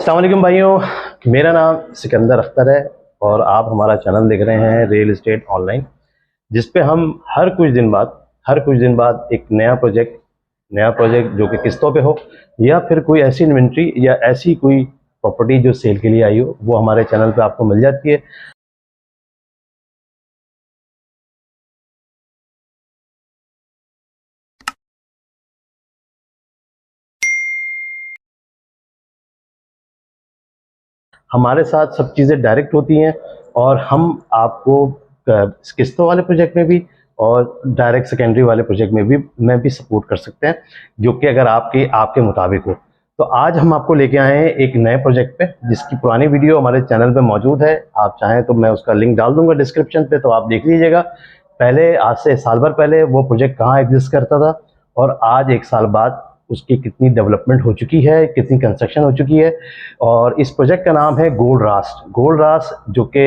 अस्सलाम वालेकुम भाइयों, मेरा नाम सिकंदर अख्तर है और आप हमारा चैनल देख रहे हैं रियल एस्टेट ऑनलाइन, जिस पे हम हर कुछ दिन बाद एक नया प्रोजेक्ट जो कि किस्तों पे हो या फिर कोई ऐसी इन्वेंट्री या ऐसी कोई प्रॉपर्टी जो सेल के लिए आई हो, वो हमारे चैनल पे आपको मिल जाती है। हमारे साथ सब चीज़ें डायरेक्ट होती हैं और हम आपको किस्तों वाले प्रोजेक्ट में भी और डायरेक्ट सेकेंडरी वाले प्रोजेक्ट में भी सपोर्ट कर सकते हैं, जो कि अगर आपके मुताबिक हो। तो आज हम आपको लेके आए हैं एक नए प्रोजेक्ट पे, जिसकी पुरानी वीडियो हमारे चैनल पे मौजूद है। आप चाहें तो मैं उसका लिंक डाल दूंगा डिस्क्रिप्शन पे, तो आप देख लीजिएगा। पहले आज से साल भर पहले वो प्रोजेक्ट कहाँ एग्जिस्ट करता था और आज एक साल बाद उसकी कितनी डेवलपमेंट हो चुकी है, कितनी कंस्ट्रक्शन हो चुकी है। और इस प्रोजेक्ट का नाम है गोल्ड रास्ट, जो कि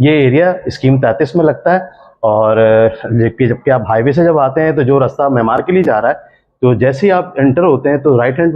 ये एरिया स्कीम 33 में लगता है। और जबकि आप हाईवे से जब आते हैं तो जो रास्ता मेमार के लिए जा रहा है, तो जैसे ही आप एंटर होते हैं तो राइट हैंड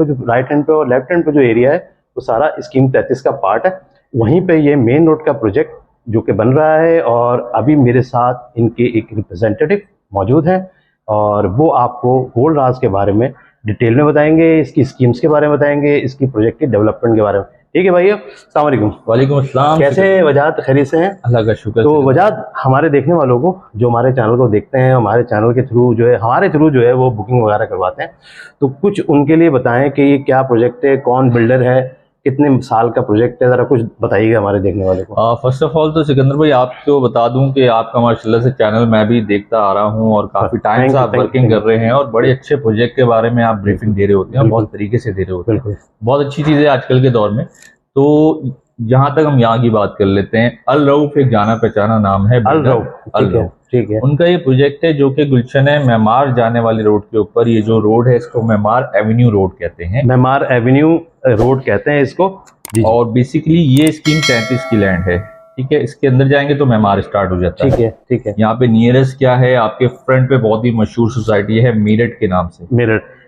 पे और लेफ्ट हैंड पे जो एरिया है वो सारा स्कीम 33 का पार्ट है। वहीं पे ये मेन रोड का प्रोजेक्ट जो कि बन रहा है और अभी मेरे साथ इनके एक रिप्रेजेंटेटिव मौजूद हैं और वो आपको गोल्ड राज के बारे में डिटेल में बताएंगे, इसकी स्कीम्स के बारे में बताएंगे, इसकी प्रोजेक्ट की डेवलपमेंट के बारे में। ठीक है भैया, अस्सलाम वालेकुम। वालेकुम अस्सलाम। कैसे हैं वजाद, खैरियत से हैं? अल्लाह का शुक्र। तो वजाद, हमारे देखने वालों को जो हमारे चैनल को देखते हैं, हमारे चैनल के थ्रू हमारे थ्रू जो है वो बुकिंग वगैरह करवाते हैं, तो कुछ उनके लिए बताएं कि ये क्या प्रोजेक्ट है, कौन बिल्डर है, कितने साल का प्रोजेक्ट है, ज़रा कुछ बताइएगा हमारे देखने वाले को। फर्स्ट ऑफ ऑल तो सिकंदर भाई आपको बता दूं कि आपका माशाल्लाह से चैनल मैं भी देखता आ रहा हूं और काफ़ी टाइम से आप वर्किंग कर रहे हैं और बड़े अच्छे प्रोजेक्ट के बारे में आप ब्रीफिंग दे रहे होते हैं, बहुत तरीके से दे रहे होते हैं, बहुत अच्छी चीज़ है आजकल के दौर में। तो जहां तक हम यहाँ की बात कर लेते हैं, अल रऊफ एक जाना पहचाना नाम है। अल रऊफ, ठीक है। उनका ये प्रोजेक्ट है जो कि गुलशन है मेमार जाने वाली रोड के ऊपर। ये जो रोड है इसको मेमार एवेन्यू रोड कहते हैं, मेमार एवेन्यू रोड कहते हैं इसको। और बेसिकली ये स्कीम 33 की लैंड है, ठीक है। इसके अंदर जाएंगे तो मेमार स्टार्ट हो जाता है, ठीक है। यहाँ पे नियरेस्ट क्या है, आपके फ्रंट पे बहुत ही मशहूर सोसाइटी है मेरठ के नाम से।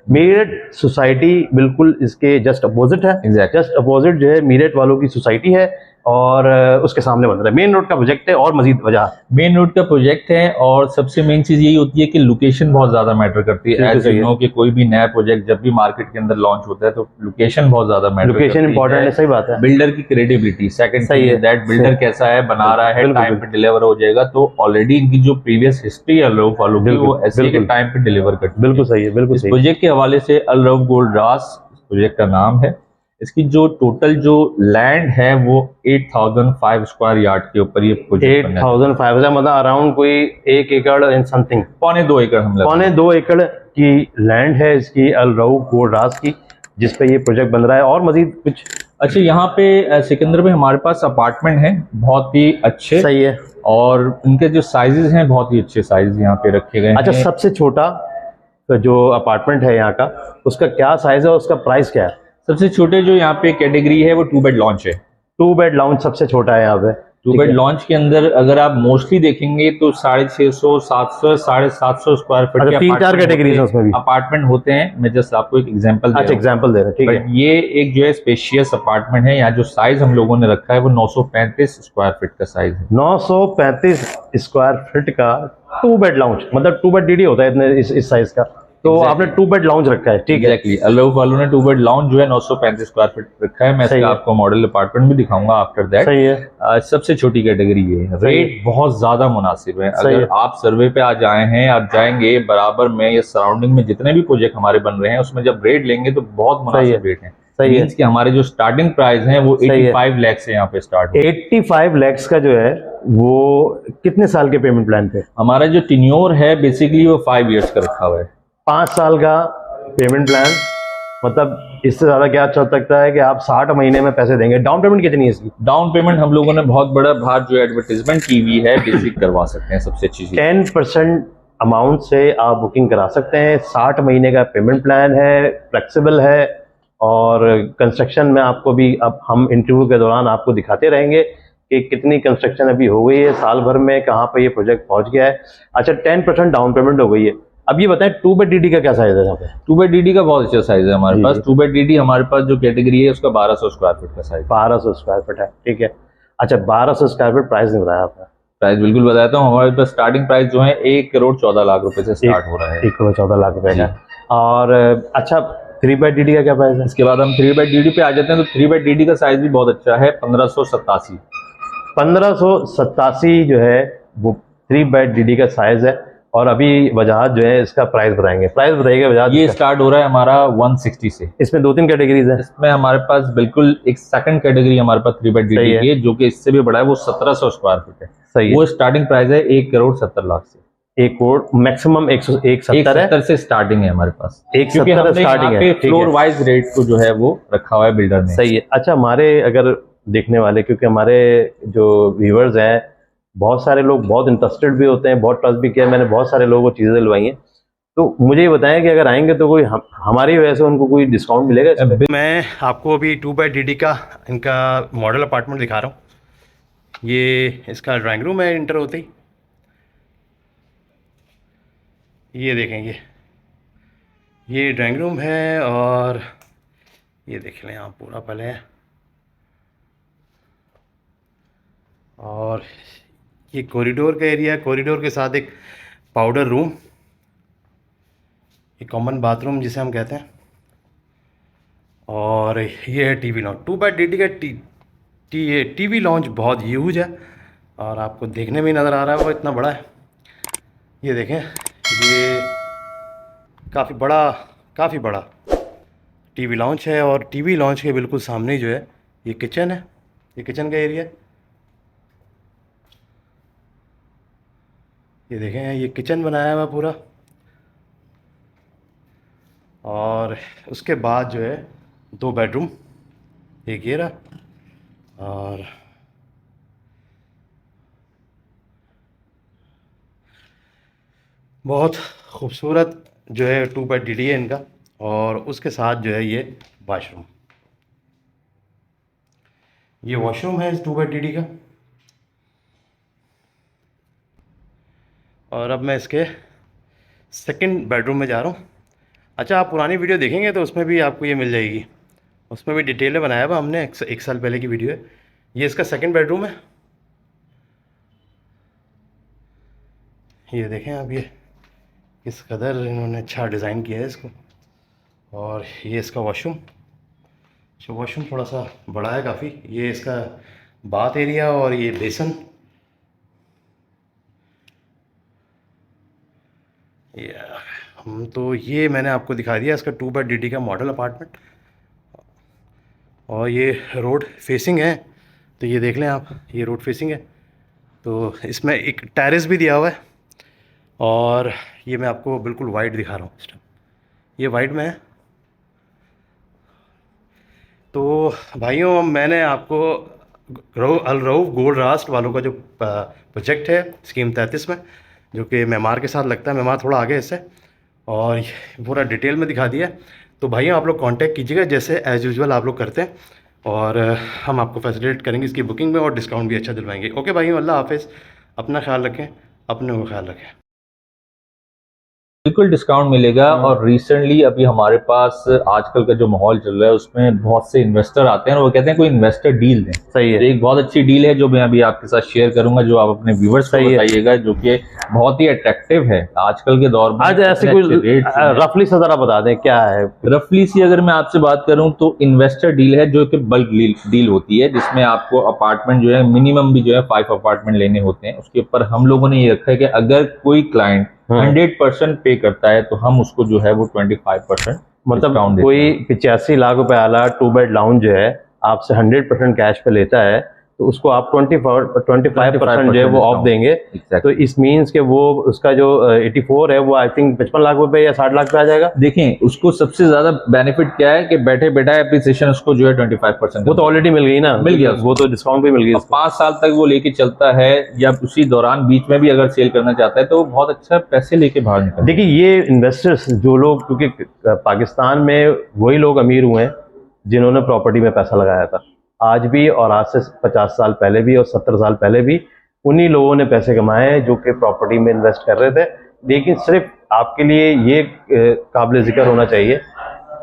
मेरठ सोसाइटी बिल्कुल इसके जस्ट अपोजिट है। जस्ट अपोजिट जो है मेरठ वालों की सोसाइटी है और उसके सामने बन रहा है। मेन रोड का प्रोजेक्ट है और मजीद वजह मेन रोड का प्रोजेक्ट है और सबसे मेन चीज यही होती है कि लोकेशन बहुत ज्यादा मैटर करती है। एज यू नो कि कोई भी नया प्रोजेक्ट जब भी मार्केट के अंदर लॉन्च होता है तो लोकेशन बहुत ज्यादा मैटर करती है। लोकेशन इंपॉर्टेंट है, सही बात है। बिल्डर की क्रेडिबिलिटी सेकंड सही है, दैट बिल्डर कैसा है, बना रहा है, टाइम पे डिलीवर हो जाएगा। तो ऑलरेडी इनकी जो प्रीवियस हिस्ट्री है अल रऊफ वालों की, वो ऐसे के टाइम पे डिलीवर करती है। बिल्कुल सही है, बिल्कुल सही। प्रोजेक्ट के हवाले से अल रऊफ गोल्ड रास प्रोजेक्ट का नाम है। इसकी जो टोटल जो लैंड है वो 8005 स्क्वायर यार्ड के ऊपर ये प्रोजेक्ट 8005 मतलब अराउंड कोई 1 एकड़ एंड समथिंग, 2.25 एकड़ हम लोग 2.25 एकड़ की लैंड है इसकी अल रऊफ गोल्ड रास की, जिस पे ये प्रोजेक्ट बन रहा है। और मजीद कुछ? अच्छा, यहाँ पे सिकंदर में हमारे पास अपार्टमेंट हैं बहुत ही अच्छे, सही है, और उनके जो साइजेस हैं बहुत ही अच्छे साइज यहाँ पे रखे गए हैं। अच्छा, सबसे छोटा जो अपार्टमेंट है यहाँ का, उसका क्या साइज है, उसका प्राइस क्या है? सबसे छोटे जो यहाँ पे कैटेगरी है वो 2 बेड लॉन्च है। 2 बेड लॉन्च सबसे छोटा है यहाँ पे। 2 बेड लॉन्च के अंदर अगर आप मोस्टली देखेंगे तो 650, 700, 750 स्क्वायर फीट के 3-4 कैटेगरीज उसमें भी अपार्टमेंट होते हैं। मैं जस्ट आपको एक एग्जांपल दे रहा हूं, ठीक है। ये एक जो है स्पेशियस अपार्टमेंट है। यहाँ जो साइज हम लोगों ने रखा है वो 935 स्क्वायर फीट का साइज है। 935 स्क्वायर फीट का 2 बेड लॉन्च, मतलब 2 बेड डीडी होता है इतने इस साइज का। तो आपने 2 बेड लॉन्च रखा है, ठीक है। एग्जैक्टली, अल रऊफ वालों ने 2 बेड लॉन्च जो है 935 स्क्वायर फीट रखा है। मैं आपको मॉडल अपार्टमेंट भी दिखाऊंगा आफ्टर दैट। सही है। सबसे छोटी कैटेगरी है। रेट बहुत ज्यादा मुनासिब है। अगर आप सर्वे पे आज आए हैं, आप जाएंगे बराबर में या सराउंडिंग में जितने भी प्रोजेक्ट हमारे बन रहे हैं उसमें जब रेट लेंगे तो बहुत मुनासिब रेट है। सही है कि हमारे जो स्टार्टिंग प्राइस है वो 85 लाख से यहाँ पे स्टार्ट है। 85 लाख का जो है वो कितने साल के पेमेंट प्लान पे? हमारा जो टेन्योर है बेसिकली वो 5 ईयर्स का रखा हुआ है। 5 साल का पेमेंट प्लान, मतलब इससे ज्यादा क्या चल सकता है कि आप 60 महीने में पैसे देंगे। डाउन पेमेंट कितनी है इसकी? डाउन पेमेंट हम लोगों ने बहुत बड़ा बाहर जो एडवर्टीजमेंट की हुई है बेसिक करवा सकते हैं। सबसे अच्छी चीज 10% अमाउंट से आप बुकिंग करा सकते हैं। 60 महीने का पेमेंट प्लान है, फ्लेक्सिबल है और कंस्ट्रक्शन में आपको भी अब हम इंटरव्यू के दौरान आपको दिखाते रहेंगे कि कितनी कंस्ट्रक्शन अभी हो गई है साल भर में, कहाँ पे ये प्रोजेक्ट पहुंच गया है। अच्छा, 10% डाउन पेमेंट हो गई है अब ये बताएं 2x DD का क्या साइज है यहाँ पे? 2x DD का बहुत अच्छा साइज है हमारे पास। 2x DD हमारे पास जो कैटेगरी है उसका 1200 स्क्वायर फीट का साइज। 1200 स्क्वायर फीट है, ठीक है। अच्छा 1200 स्क्वायर फीट, प्राइस नहीं बताया आपने? प्राइस बिल्कुल बताता हूँ। हमारे पास स्टार्टिंग प्राइस जो है 1,14,00,000 रुपए से स्टार्ट हो रहा है। 1,14,00,000 रुपए का। और अच्छा 3x DD का क्या प्राइस है? इसके बाद हम 3x DD पे आ जाते हैं। तो 3x DD का साइज भी बहुत अच्छा है, 1587। 1587 जो है वो 3x DD का साइज है। और अभी वजाहत जो है इसका प्राइस बताएंगे, प्राइस बताइएगा वजाहत। ये स्टार्ट हो रहा है हमारा 160 से। इसमें 2-3 कैटेगरीज है। इसमें हमारे पास बिल्कुल एक सेकंड कैटेगरी हमारे पास 3x DD की है, जो कि इससे भी बड़ा है, वो 1700 स्क्वायर फीट है। सही वो स्टार्टिंग प्राइस है 1,70,00,000 से। 1 करोड़ मैक्सिमम 170 से स्टार्टिंग है हमारे पास। 170 स्टार्टिंग है। फ्लोर वाइज रेट को जो है वो रखा हुआ है बिल्डर ने। सही है। अच्छा हमारे अगर देखने वाले, क्योंकि हमारे जो व्यूअर्स हैं बहुत सारे लोग बहुत इंटरेस्टेड भी होते हैं, बहुत ट्रस्ट भी किया, मैंने बहुत सारे लोगों को चीज़ें दिलवाई हैं, तो मुझे ये बताएं कि अगर आएंगे तो कोई हमारी वजह से उनको कोई डिस्काउंट मिलेगा इस पे? मैं आपको अभी 2x DD का इनका मॉडल अपार्टमेंट दिखा रहा हूँ। ये इसका ड्राइंग रूम है इंटर होते ही। ये देखेंगे, ये ड्राइंग रूम है और ये देख लें आप पूरा पहले। और ये कॉरिडोर का एरिया है, कॉरिडोर के साथ एक पाउडर रूम, ये कॉमन बाथरूम जिसे हम कहते हैं। और ये है टीवी लॉन्च। 2x DD का टीवी लॉन्च बहुत ह्यूज है और आपको देखने में नज़र आ रहा है वो इतना बड़ा है। ये देखें, ये काफ़ी बड़ा टीवी लॉन्च है। और टीवी लॉन्च के बिल्कुल सामने जो है ये किचन है, ये किचन का एरिया। ये देखें, ये किचन बनाया हुआ पूरा। और उसके बाद जो है 2 बेडरूम, एक ये रहा और बहुत खूबसूरत जो है 2x DD है इनका। और उसके साथ जो है ये वाशरूम, ये वॉशरूम है इस 2x DD का। और अब मैं इसके सेकंड बेडरूम में जा रहा हूँ। अच्छा आप पुरानी वीडियो देखेंगे तो उसमें भी आपको ये मिल जाएगी, उसमें भी डिटेल में बनाया हुआ हमने, एक साल पहले की वीडियो है। ये इसका सेकंड बेडरूम है। ये देखें आप, ये किस कदर इन्होंने अच्छा डिज़ाइन किया है इसको। और ये इसका वॉशरूम, जो वॉशरूम थोड़ा सा बड़ा है काफ़ी। ये इसका बाथ एरिया और ये बेसन। तो ये मैंने आपको दिखा दिया इसका 2x DD का मॉडल अपार्टमेंट। और ये रोड फेसिंग है, तो ये देख लें आप, ये रोड फेसिंग है। तो इसमें एक टेरेस भी दिया हुआ है। और ये मैं आपको बिल्कुल वाइड दिखा रहा हूँ इस टाइम, ये वाइड में है। तो भाइयों मैंने आपको अल रऊफ़ गोल्ड रास्ट वालों का जो प्रोजेक्ट है स्कीम 33 में, जो कि मेमार के साथ लगता है, मेमार थोड़ा आगे है इससे, और पूरा डिटेल में दिखा दिया। तो भाइयों आप लोग कांटेक्ट कीजिएगा जैसे एज़ यूजुअल आप लोग करते हैं, और हम आपको फैसिलिटेट करेंगे इसकी बुकिंग में और डिस्काउंट भी अच्छा दिलवाएंगे। ओके भाइयों, अल्लाह हाफ़िज़, अपना ख्याल रखें, अपने को ख्याल रखें। बिल्कुल डिस्काउंट मिलेगा। और रिसेंटली अभी हमारे पास आजकल का जो माहौल चल रहा है उसमें बहुत से इन्वेस्टर आते हैं और वो कहते हैं कोई इन्वेस्टर डील दें। सही है। तो एक बहुत अच्छी डील है जो मैं अभी आपके साथ शेयर करूंगा, जो आप अपने व्यूवर्स को बताइएगा, जो कि बहुत ही अट्रैक्टिव है आजकल के दौर में। आज ऐसे कोई रफली सा जरा बता दें क्या है? रफली सी अगर मैं आपसे बात करूं तो इन्वेस्टर डील है, जो कि बल्क डील होती है, जिसमें आपको अपार्टमेंट जो है मिनिमम भी जो है 5 अपार्टमेंट लेने होते हैं। उसके ऊपर हम लोगों ने ये रखा है कि अगर कोई क्लाइंट 100% पे करता है तो हम उसको जो है वो 25%, मतलब कोई 85 लाख रुपए वाला 2 बेड लाउंज जो है आपसे 100% कैश पे लेता है तो उसको आप 25% जो है वो ऑफ देंगे। तो इस मीन्स के वो उसका जो 84 है वो आई थिंक 55 लाख रुपए या 60 लाख पे आ जाएगा। देखें उसको सबसे ज्यादा बेनिफिट क्या है कि बैठे बैठा एप्रिसिएशन उसको जो है 25%, वो तो ऑलरेडी मिल गई ना, मिल गया, वो तो डिस्काउंट भी मिल गई। 5 साल तक वो लेके चलता है, या उसी दौरान बीच में भी अगर सेल करना चाहता है तो बहुत अच्छा पैसे लेके बाहर निकलता है। देखिए ये इन्वेस्टर्स जो लोग, क्योंकि पाकिस्तान में वही लोग अमीर हुए हैं जिन्होंने प्रॉपर्टी में पैसा लगाया था, आज भी और आज से 50 साल पहले भी और 70 साल पहले भी उन्हीं लोगों ने पैसे कमाए हैं जो कि प्रॉपर्टी में इन्वेस्ट कर रहे थे। लेकिन सिर्फ आपके लिए ये काबिल जिक्र होना चाहिए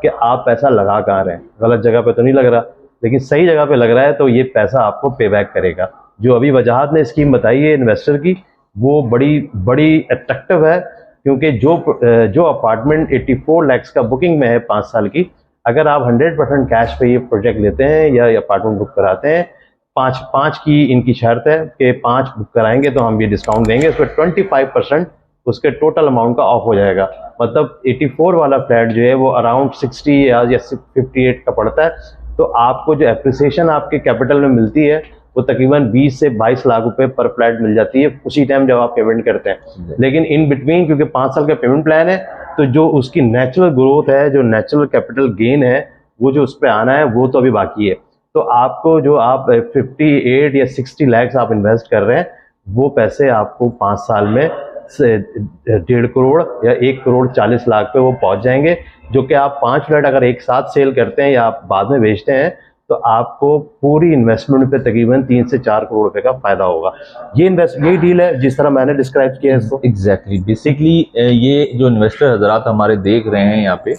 कि आप पैसा लगा कहाँ रहे हैं। गलत जगह पे तो नहीं लग रहा, लेकिन सही जगह पे लग रहा है तो ये पैसा आपको पे बैक करेगा। जो अभी वजाहत ने स्कीम बताई है इन्वेस्टर की, वो बड़ी अट्रैक्टिव है, क्योंकि जो अपार्टमेंट 84 लाख का बुकिंग में है 5 साल की, अगर आप 100% कैश पे ये प्रोजेक्ट लेते हैं या अपार्टमेंट बुक कराते हैं, 5 की इनकी शर्त है कि 5 बुक कराएंगे तो हम ये डिस्काउंट देंगे, उस पर 25% उसके टोटल अमाउंट का ऑफ हो जाएगा। मतलब 84 वाला फ्लैट जो है वो अराउंड 60 या 58 का पड़ता है। तो आपको जो एप्रिसिएशन आपके कैपिटल में मिलती है वो तकरीबन 20 से 22 लाख रुपए पर फ्लैट मिल जाती है उसी टाइम जब आप पेमेंट करते हैं। लेकिन इन बिटवीन, क्योंकि 5 साल का पेमेंट प्लान है, तो जो उसकी नेचुरल ग्रोथ है, जो नेचुरल कैपिटल गेन है, वो जो उस पर आना है वो तो अभी बाकी है। तो आपको जो आप 58 या 60 लाख आप इन्वेस्ट कर रहे हैं, वो पैसे आपको 5 साल में 1.5 करोड़ या 1 करोड़ 40 लाख पे वो पहुंच जाएंगे, जो कि आप 5 फ्लैट अगर एक साथ सेल करते हैं या आप बाद में बेचते हैं तो आपको पूरी इन्वेस्टमेंट पे तकरीबन 3 से 4 करोड़ रुपए का फायदा होगा। यही डील है जिस तरह मैंने डिस्क्राइब किया है इसको। एग्जैक्टली बेसिकली ये जो इन्वेस्टर हजरात हमारे देख रहे हैं यहाँ पे,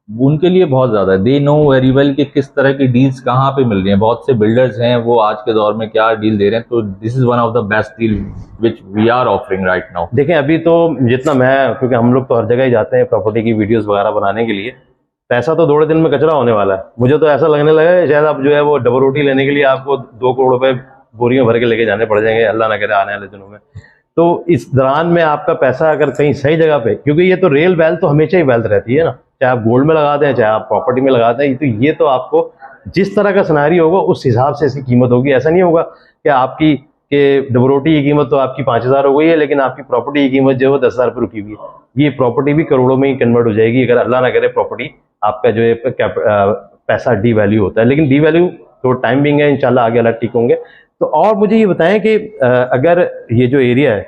उनके लिए बहुत ज्यादा दे नो वेरी वेल कि किस तरह की डील्स कहाँ पे मिल रही हैं। बहुत से बिल्डर्स हैं वो आज के दौर में क्या डील दे रहे हैं, तो this is one of the best deal which we are offering right now. देखें अभी तो जितना मैं, क्योंकि हम लोग तो हर जगह ही जाते हैं प्रॉपर्टी की वीडियोस वगैरह बनाने के लिए, पैसा तो 2 दिन में कचरा होने वाला है। मुझे तो ऐसा लगने लगा है शायद अब जो है वो डबल रोटी लेने के लिए आपको 2 करोड़ रुपए बोरियों भर के लेके जाने पड़ जाएंगे, अल्लाह ना करे आने वाले दिनों में। तो इस दौरान में आपका पैसा अगर कहीं सही जगह पे, क्योंकि ये तो रियल वेल्थ तो हमेशा ही वेल्थ रहती है ना, चाहे आप गोल्ड में लगा दें चाहे आप प्रॉपर्टी में लगा दें, तो ये तो आपको जिस तरह का सिनेरियो होगा उस हिसाब से इसकी कीमत होगी। ऐसा नहीं होगा कि आपकी डबल रोटी की कीमत तो आपकी 5,000 हो गई है, लेकिन आपकी प्रॉपर्टी की कीमत जो है वो 10,000 पर रुकी हुई है। ये प्रॉपर्टी भी करोड़ों में ही कन्वर्ट हो जाएगी अगर अल्लाह ना करे प्रॉपर्टी आपका जो है पैसा डी वैल्यू होता है। लेकिन डी वैल्यू तो टाइम बिंग है, इंशाल्लाह आगे अलग ठीक होंगे। तो और मुझे ये बताएं कि अगर ये जो एरिया है,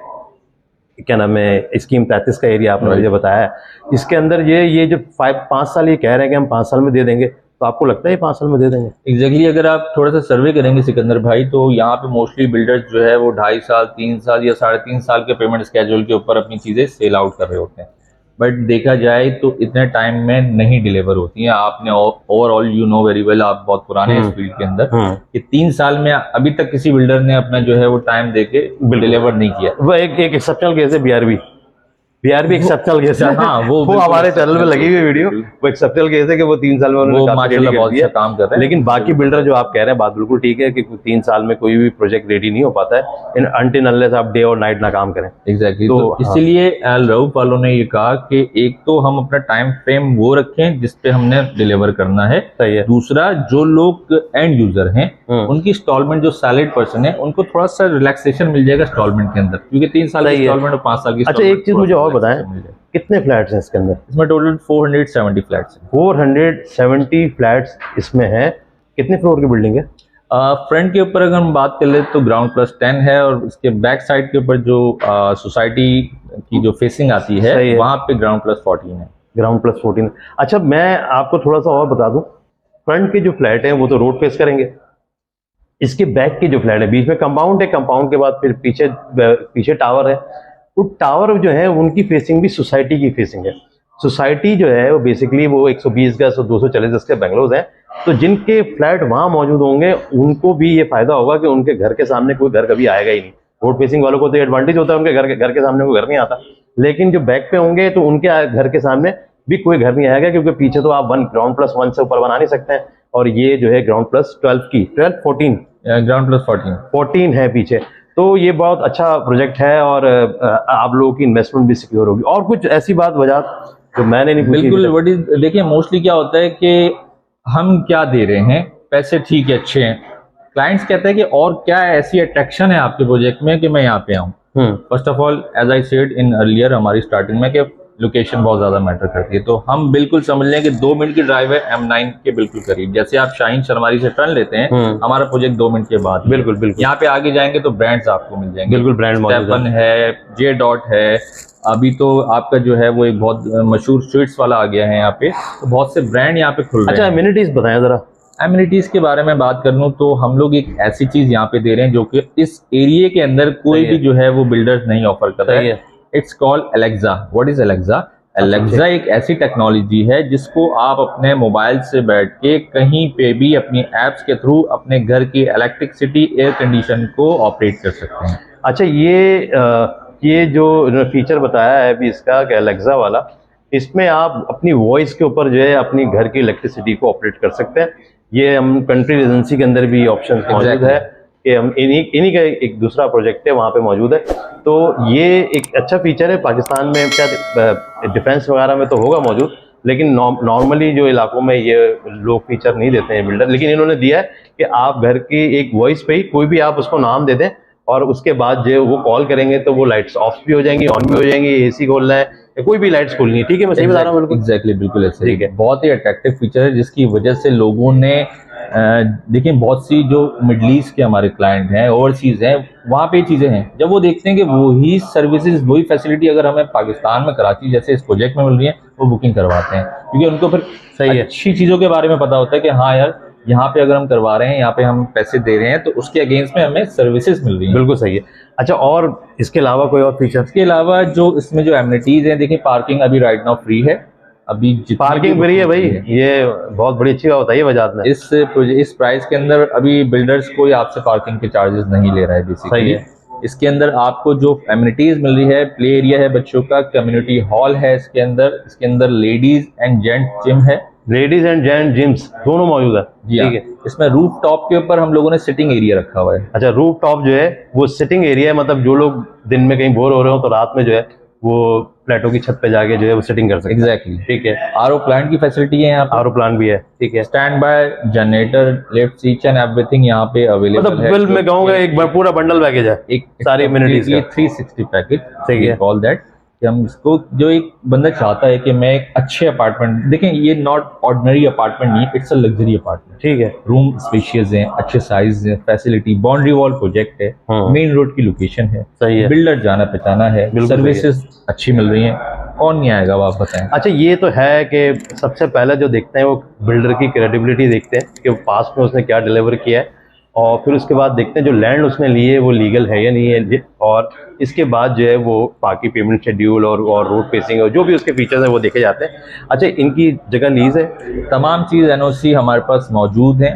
क्या नाम है, स्कीम 33 का एरिया आपने मुझे बताया है, इसके अंदर ये जो 5 साल ये कह रहे हैं कि हम 5 साल में दे देंगे, तो आपको लगता है 5 साल में दे देंगे? एग्जैक्टली अगर आप थोड़ा सा सर्वे करेंगे सिकंदर भाई, तो यहाँ पे मोस्टली बिल्डर्स जो है वो 2.5 साल 3 साल या 3.5 साल के पेमेंट स्केड्यूल के ऊपर अपनी चीजें सेल आउट कर रहे होते हैं। बट देखा जाए तो इतने टाइम में नहीं डिलीवर होती है। आपने overall you know very well, आप बहुत पुराने इस फील्ड के अंदर, कि 3 साल में अभी तक किसी बिल्डर ने अपना जो है वो टाइम देके डिलीवर नहीं किया। वो एक एक्सेप्शनल केस है बीआरबी एक्सेप्शनल केस है। हाँ, वो हमारे चैनल में लगी हुई वीडियो, वो एक्सेप्शनल केस है कि वो 3 साल में उन्होंने माशाल्लाह बहुत अच्छा काम कर रहे हैं। लेकिन बाकी बिल्डर जो आप कह रहे हैं बात बिल्कुल ठीक है कि 3 साल में कोई भी प्रोजेक्ट रेडी नहीं हो पाता है अनटिल अनलेस आप डे और नाइट ना काम करें। एग्जैक्टली तो इसीलिए रऊफ वालों ने ये कहा कि एक तो हम अपना टाइम फ्रेम वो रखें जिसपे हमने डिलीवर करना है, सही है। दूसरा, जो लोग एंड यूजर हैं उनकी इंस्टॉलमेंट, जो सैलरीड पर्सन है, उनको थोड़ा सा रिलैक्सेशन मिल जाएगा इंस्टॉलमेंट के अंदर, क्योंकि 3 साल की इंस्टॉलमेंट और 5 साल की। अच्छा, एक चीज मुझे और बताएं, कितने फ्लैट्स हैं इसके अंदर? इसमें टोटल 470 फ्लैट्स हैं। 470 फ्लैट्स इसमें हैं। कितने फ्लोर की बिल्डिंग है? फ्रंट के ऊपर अगर हम बात कर ले तो ग्राउंड प्लस 10 है, और इसके बैक साइड के ऊपर जो सोसाइटी की जो फेसिंग आती है वहां पे ग्राउंड प्लस 14 है। Ground plus 14। अच्छा, मैं आपको थोड़ा सा और बता दूं, फ्रंट के जो फ्लैट हैं वो तो रोड फेस करेंगे। इसके बैक के जो फ्लैट है, बीच में कंपाउंड है, कंपाउंड के बाद फिर पीछे टावर है। वो टावर जो है उनकी फेसिंग भी सोसाइटी की फेसिंग है। सोसाइटी जो है वो बेसिकली वो 120 गज और 240 गज के बंगलोज हैं। तो जिनके फ्लैट वहां मौजूद होंगे उनको भी ये फायदा होगा कि उनके घर के सामने कोई घर कभी आएगा ही नहीं। रोड फेसिंग वालों को तो एडवांटेज होता है, उनके घर के सामने कोई घर नहीं आता। लेकिन जो बैक पे होंगे तो उनके घर के सामने भी कोई घर नहीं आएगा, क्योंकि पीछे तो आप ग्राउंड प्लस 1 से ऊपर बना नहीं सकते हैं। और ये जो है ग्राउंड प्लस 14 ग्राउंड प्लस 14 है पीछे। तो ये बहुत अच्छा प्रोजेक्ट है और आप लोगों की इन्वेस्टमेंट भी सिक्योर होगी। और कुछ ऐसी बात वजह जो मैंने नहीं पूछी? बिल्कुल, देखिए मोस्टली क्या होता है कि हम क्या दे रहे हैं, पैसे ठीक है अच्छे हैं, क्लाइंट्स कहते हैं कि और क्या ऐसी अट्रैक्शन है आपके प्रोजेक्ट में कि मैं यहाँ पे आऊँ। First of all, as I said in earlier हमारी स्टार्टिंग में, कि लोकेशन बहुत ज्यादा मैटर करती है। तो हम बिल्कुल समझ लें कि 2 मिनट की ड्राइव है M9 के बिल्कुल करीब। जैसे आप शाहीन शर्मारी से टर्न लेते हैं, हमारा प्रोजेक्ट 2 मिनट के बाद। बिल्कुल यहाँ पे आगे जाएंगे तो ब्रांड्स आपको मिल जाएंगे। बिल्कुल, ब्रांड स्टेपन है, जे डॉट है, अभी तो आपका जो है वो एक बहुत मशहूर स्वीट्स वाला आ गया है यहाँ पे। तो बहुत से ब्रांड यहाँ पे खुल रहे हैं। अच्छा, एमिनिटीज बताएं जरा। एमिनिटीज के बारे में बात कर लूँ तो हम लोग एक ऐसी चीज यहाँ पे दे रहे हैं जो कि इस एरिया के अंदर कोई भी जो है वो बिल्डर्स नहीं ऑफर कर रहा है। It's called Alexa. What is Alexa? Alexa एक ऐसी टेक्नोलॉजी है जिसको आप अपने मोबाइल से बैठ के कहीं पे भी अपनी एप्स के थ्रू अपने घर की इलेक्ट्रिसिटी, एयर कंडीशन को ऑपरेट कर सकते हैं। अच्छा, ये जो फीचर बताया है अभी इसका कि एलेक्सा वाला, इसमें आप अपनी वॉइस के ऊपर जो है अपनी घर की इलेक्ट्रिसिटी को ऑपरेट कर सकते हैं। ये हम कंट्री रेजिडेंसी के अंदर भी ऑप्शन मौजूद है कि हम इन्हीं का एक दूसरा प्रोजेक्ट है वहाँ पे मौजूद है। तो ये एक अच्छा फीचर है। पाकिस्तान में शायद डिफेंस वगैरह में तो होगा मौजूद, लेकिन नॉर्मली जो इलाकों में ये लोग फीचर नहीं देते हैं बिल्डर, लेकिन इन्होंने दिया है कि आप घर की एक वॉइस पे ही कोई भी आप उसको नाम दे दें और उसके बाद जो वो कॉल करेंगे तो वो लाइट्स ऑफ भी हो जाएंगी, ऑन भी हो जाएंगी, एसी खोलना है या कोई भी लाइट्स खोलनी है। ठीक है, मैं सही बता रहा हूँ? बिल्कुल एग्जैक्टली, बिल्कुल ऐसे। ठीक है, बहुत ही अट्रैक्टिव फीचर है जिसकी वजह से लोगों ने देखिए बहुत सी जो मिडल ईस्ट के हमारे क्लाइंट हैं, ओवरसीज हैं, वहाँ पे चीज़ें हैं, जब वो देखते हैं कि वही सर्विसेज, वही फैसिलिटी अगर हमें पाकिस्तान में कराची जैसे इस प्रोजेक्ट में मिल रही है, वो बुकिंग करवाते हैं, क्योंकि उनको फिर सही है, अच्छी चीज़ों के बारे में पता होता है कि हाँ यार, यहाँ पे अगर हम करवा रहे हैं, यहाँ पे हम पैसे दे रहे हैं, तो उसके अगेंस्ट में हमें सर्विसेज मिल रही हैं। बिल्कुल सही है। अच्छा, और इसके अलावा कोई और फीचर? इसके अलावा जो इसमें जो एमिनिटीज हैं, देखिए पार्किंग अभी राइट नाउ फ्री है। अभी पार्किंग फ्री है भाई, ये बहुत बड़ी अच्छी बात है बजाज में। इस प्राइस के अंदर अभी बिल्डर्स कोई आपसे पार्किंग के चार्जेस नहीं ले रहा है बेसिकली। सही है। इसके अंदर आपको जो एमिनिटीज मिल रही है, प्ले एरिया है बच्चों का, कम्युनिटी हॉल है इसके अंदर लेडीज एंड जेंट जिम है। लेडीज एंड जेंट जिम्स दोनों मौजूद है। ठीक है। इसमें रूफ टॉप के ऊपर हम लोगों ने सिटिंग एरिया रखा हुआ है। अच्छा, रूफ टॉप जो है वो सिटिंग एरिया है, मतलब जो लोग दिन में कहीं बोर हो रहे हो तो रात में जो है वो फ्लैटों की छत पे जाके जो है वो सेटिंग कर सकते हैं। एग्जैक्टली। ठीक है। आरओ प्लांट की फैसिलिटी है यहाँ पे। आरओ प्लांट भी है। ठीक है। Stand by generator, lift, each and everything यहाँ पे अवेलेबल मतलब बिल में कहूँगा एक पूरा बंडल पैकेज है, एक सारी एमिनिटीज का। 360 पैकेज। सही है। कॉल दैट कि हम इसको, जो एक बंदा चाहता है कि मैं एक अच्छे अपार्टमेंट, देखें ये नॉट ऑर्डिनरी अपार्टमेंट नहीं, इट्स अ लग्जरी अपार्टमेंट। ठीक है। रूम स्पेशियस हैं, अच्छे साइज है, फैसिलिटी, बाउंड्री वॉल प्रोजेक्ट है, मेन रोड की लोकेशन है, सही है, बिल्डर जाना पहचाना है, सर्विसेज अच्छी मिल रही हैं, कौन नहीं आएगा वो आप बताएं। अच्छा, ये तो है कि सबसे पहले जो देखते हैं वो बिल्डर की क्रेडिबिलिटी देखते हैं कि पास्ट में उसने क्या डिलीवर किया है, और फिर उसके बाद देखते हैं जो लैंड उसने लिए वो लीगल है या नहीं है, और इसके बाद जो है वो बाकी पेमेंट शेड्यूल और रोड फेसिंग और जो भी उसके फीचर्स हैं वो देखे जाते हैं। अच्छा, इनकी जगह लीज है, तमाम चीज़ एनओसी हमारे पास मौजूद हैं,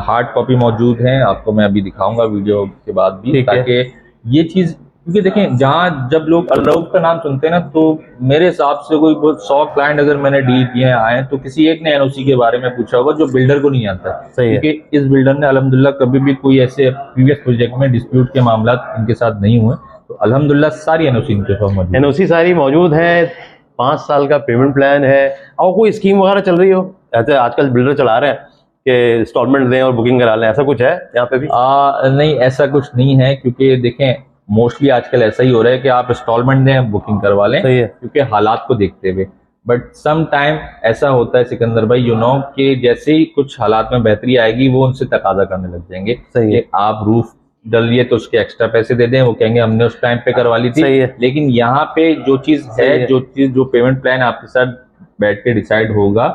हार्ड कॉपी मौजूद हैं, आपको मैं अभी दिखाऊंगा वीडियो के बाद भी, ताकि ये चीज़, क्योंकि देखें जहाँ जब लोग अलाउड का नाम सुनते हैं ना, तो मेरे हिसाब से कोई 100 क्लाइंट अगर मैंने डील किए आए तो किसी एक ने एनओसी के बारे में पूछा होगा जो बिल्डर को नहीं आता। सही है। क्योंकि इस बिल्डर ने अल्हम्दुलिल्लाह कभी भी कोई ऐसे प्रीवियस प्रोजेक्ट में डिस्प्यूट के मामला इनके साथ नहीं हुए, तो अल्हम्दुलिल्लाह सारी एनओसी इनके पास मौजूद है। एनओसी सारी मौजूद है, 5 साल का पेमेंट प्लान है, और कोई स्कीम वगैरह चल रही हो, ऐसे आजकल बिल्डर चला रहे हैं कि इंस्टॉलमेंट दें और बुकिंग करा लें, ऐसा कुछ है यहाँ पे भी? नहीं, ऐसा कुछ नहीं है, क्योंकि देखें मोस्टली आजकल ऐसा ही हो रहा है कि आप इंस्टॉलमेंट दें, बुकिंग करवा लें। सही है। क्योंकि हालात को देखते हुए, बट सम टाइम ऐसा होता है सिकंदर भाई, कि जैसे ही कुछ हालात में बेहतरी आएगी वो उनसे तकाजा करने लग जाएंगे। सही है। कि आप रूफ डल रही है तो उसके एक्स्ट्रा पैसे दे दें, वो कहेंगे हमने उस टाइम पे करवा ली थी। सही है। लेकिन यहाँ पे जो चीज है, जो पेमेंट प्लान आपके साथ बैठ के डिसाइड होगा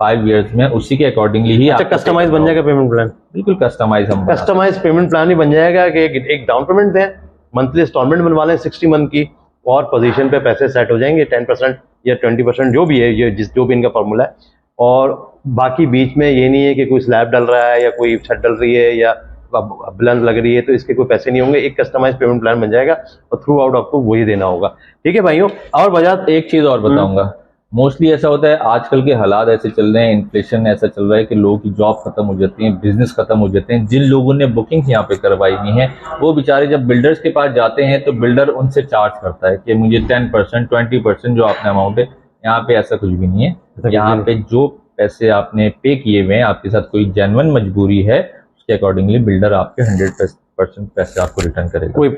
5 इयर्स में, उसी के अकॉर्डिंगली ही अच्छा, कस्टमाइज बन जाएगा पेमेंट प्लान? बिल्कुल कस्टमाइज, हम कस्टमाइज पेमेंट प्लान ही बन जाएगा कि एक डाउन पेमेंट दें, मंथली इंस्टॉलमेंट बनवा लें 60 मंथ की, और पोजीशन पे पैसे सेट हो जाएंगे 10% या 20% जो भी है, ये जो भी इनका फॉर्मूला है। और बाकी बीच में ये नहीं है कि कोई स्लैब डल रहा है या कोई छत डल रही है या बुलंद लग रही है तो इसके कोई पैसे नहीं होंगे, एक कस्टमाइज पेमेंट प्लान बन जाएगा और थ्रू आउट आपको वही देना होगा। ठीक है भाइयों। और बजाज, एक चीज और बताऊंगा, मोस्टली ऐसा होता है, आजकल के हालात ऐसे चल रहे हैं, इन्फ्लेशन ऐसा चल रहा है कि लोगों की जॉब खत्म हो जाती है, बिजनेस खत्म हो जाते हैं। जिन लोगों ने बुकिंग यहाँ पे करवाई हुई है, वो बेचारे जब बिल्डर्स के पास जाते हैं तो बिल्डर उनसे चार्ज करता है कि मुझे 10%, 20% जो आपने अमाउंट है। यहाँ पे ऐसा कुछ भी नहीं है। यहाँ पे जो पैसे आपने पे किए हुए हैं, आपके साथ कोई जेन्युइन मजबूरी है, उसके अकॉर्डिंगली बिल्डर आपके 100% पैसे आपको रिटर्न करेगा। कोई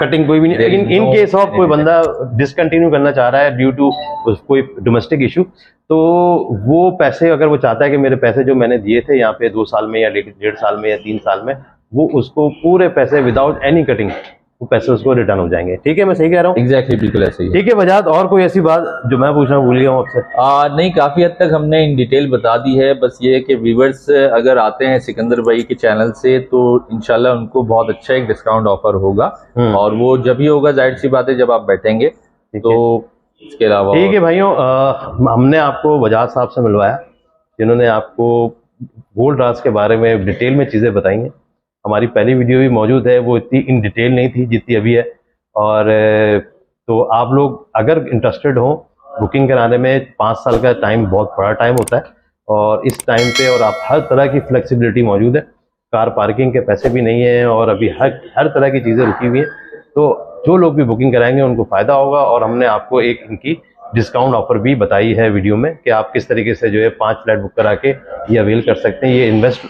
कटिंग कोई भी नहीं। लेकिन इन केस ऑफ कोई बंदा डिसकंटिन्यू करना चाह रहा है ड्यू टू कोई डोमेस्टिक इशू, तो वो पैसे अगर वो चाहता है कि मेरे पैसे जो मैंने दिए थे यहाँ पे 2 साल में या 1.5 साल में या 3 साल में, वो उसको पूरे पैसे विदाउट एनी कटिंग वो पैसे उसको रिटर्न हो जाएंगे। ठीक है, मैं सही कह रहा हूँ? एग्जैक्टली, बिल्कुल ऐसे ही। ठीक है बजाज, और कोई ऐसी बात जो मैं पूछना भूल गया हूँ आपसे? नहीं, काफी हद तक हमने इन डिटेल बता दी है। बस ये है कि व्यूवर्स अगर आते हैं सिकंदर भाई के चैनल से तो इंशाल्लाह उनको बहुत अच्छा एक डिस्काउंट ऑफर होगा, और वो जब ही होगा जाहिर सी बात है जब आप बैठेंगे। तो इसके अलावा ठीक है भाइयों, हमने आपको बजाज साहब से मिलवाया जिन्होंने आपको गोल्ड राज के बारे में डिटेल में चीज़ें बताई हैं। हमारी पहली वीडियो भी मौजूद है, वो इतनी इन डिटेल नहीं थी जितनी अभी है। और तो आप लोग अगर इंटरेस्टेड हो बुकिंग कराने में, 5 साल का टाइम बहुत बड़ा टाइम होता है, और इस टाइम पे और आप हर तरह की फ्लेक्सिबिलिटी मौजूद है। कार पार्किंग के पैसे भी नहीं है, और अभी हर तरह की चीज़ें रुकी हुई हैं। तो जो लोग भी बुकिंग कराएंगे उनको फ़ायदा होगा, और हमने आपको एक इनकी डिस्काउंट ऑफर भी बताई है वीडियो में कि आप किस तरीके से जो है 5 फ्लैट बुक करा के ये अवेल कर सकते हैं। ये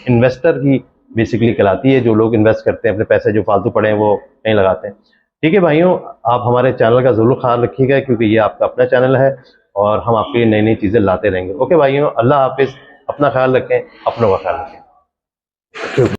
इन्वेस्टर की बेसिकली कहलाती है, जो लोग इन्वेस्ट करते हैं अपने पैसे जो फालतू पड़े हैं वो कहीं लगाते हैं। ठीक है भाइयों, आप हमारे चैनल का ज़रूर ख्याल रखिएगा, क्योंकि ये आपका अपना चैनल है और हम आपके लिए नई नई चीज़ें लाते रहेंगे। ओके भाइयों, अल्लाह हाफिज़, अपना ख्याल रखें, अपनों का ख्याल रखें।